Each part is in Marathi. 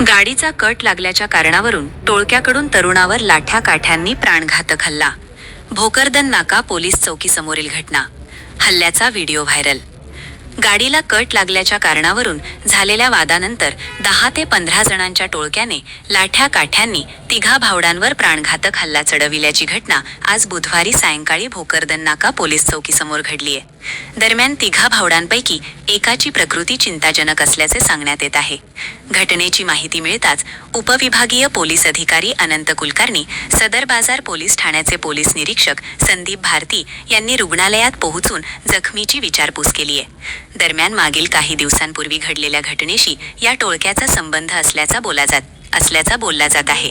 गाडीचा कट लागल्याच्या कारणावरून टोळक्याकडून तरुणावर लाठ्या काठ्यांनी प्राणघातक हल्ला. भोकरदन नाका पोलीस चौकीसमोरील घटना. हल्ल्याचा व्हिडिओ व्हायरल. गाडीला कट लागल्याच्या कारणावरून झालेल्या वादानंतर 10 ते 15 जणांच्या टोळक्याने लाठ्या काठ्यांनी तिघा भावडांवर प्राणघातक हल्ला चढविल्याची घटना आज बुधवारी सायंकाळी भोकरदन नाका पोलीस चौकीसमोर घडलीय. दरम्यान तिघा भावडांपैकी एकाची प्रकृती चिंताजनक असल्याचे सांगण्यात येत आहे. घटनेची माहिती मिळताच उपविभागीय पोलीस अधिकारी अनंत कुलकर्णी, सदर बाजार पोलीस ठाण्याचे पोलीस निरीक्षक संदीप भारती यांनी रुग्णालयात पोहोचून जखमीची विचारपूस केली आहे. दरम्यान मागील काही दिवसांपूर्वी घडलेल्या घटनेशी या टोळक्याचा संबंध असल्याचा बोलला जात आहे.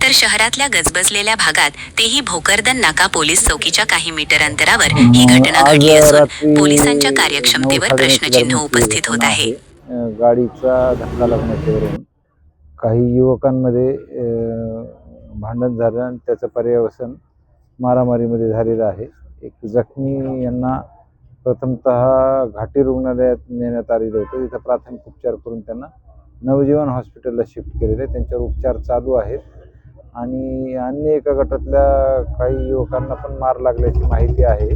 तर शहरातल्या गजबजलेल्या भागात, तेही भोकरदन नाका पोलीस चौकीच्या काही मीटर अंतरावर ही घटना घडली असून पोलिसांच्या कार्यक्षमतेवर प्रश्नचिन्ह उपस्थित होत आहे. गाडीचा धक्का लागण्याच्यावरून काही युवकांमध्ये भांडण झालं आणि त्याचं पर्यवसन मारामारीमध्ये झालेलं आहे. एक जखमी यांना प्रथमतः घाटी रुग्णालयात नेण्यात आलेलं होतं. तिथं प्राथमिक उपचार करून त्यांना नवजीवन हॉस्पिटलला शिफ्ट केलेले आहे. त्यांच्यावर उपचार चालू आहेत आणि अन्य एका गटातल्या काही युवकांना पण मार लागल्याची माहिती आहे.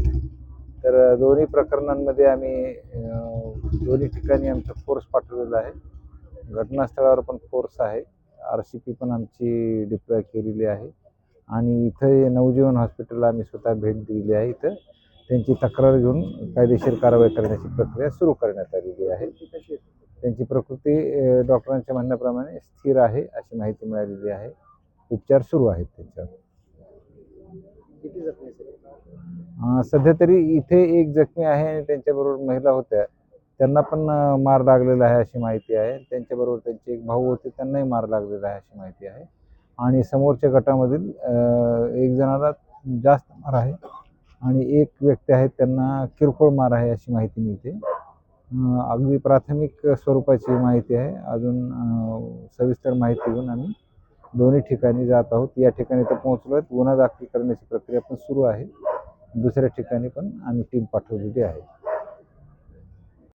तर दोन्ही प्रकरणांमध्ये आम्ही दोन्ही ठिकाणी आमचा फोर्स पाठवलेला आहे. घटनास्थळावर पण फोर्स आहे. RCP पण आमची डिप्लॉय केलेली आहे आणि इथं नवजीवन हॉस्पिटलला आम्ही स्वतः भेट दिलेली आहे. इथं त्यांची तक्रार घेऊन कायदेशीर कारवाई करण्याची प्रक्रिया सुरू करण्यात आलेली आहे. त्यांची प्रकृती डॉक्टरांच्या म्हणण्याप्रमाणे स्थिर आहे अशी माहिती मिळालेली आहे. उपचार सुरू आहेत त्यांच्यावर. सध्या तरी इथे एक जखमी आहे आणि त्यांच्याबरोबर महिला होत्या, त्यांना पण मार लागलेला आहे अशी माहिती आहे. त्यांच्याबरोबर त्यांचे एक भाऊ होते, त्यांनाही मार लागलेला आहे अशी माहिती आहे. आणि समोरच्या गटामधील एक जणाला जास्त मार आहे आणि एक व्यक्ती आहेत त्यांना किरकोळ मार आहे अशी माहिती मिळते. अगदी प्राथमिक स्वरूपाची माहिती आहे. अजून सविस्तर माहिती घेऊन आम्ही दोन्ही ठिकाणी जात आहोत. या ठिकाणी तर पोहोचलो आहेत. गुन्हा दाखल करण्याची प्रक्रिया पण सुरू आहे. दुसऱ्या ठिकाणी पण आम्ही टीम पाठवलेली आहे.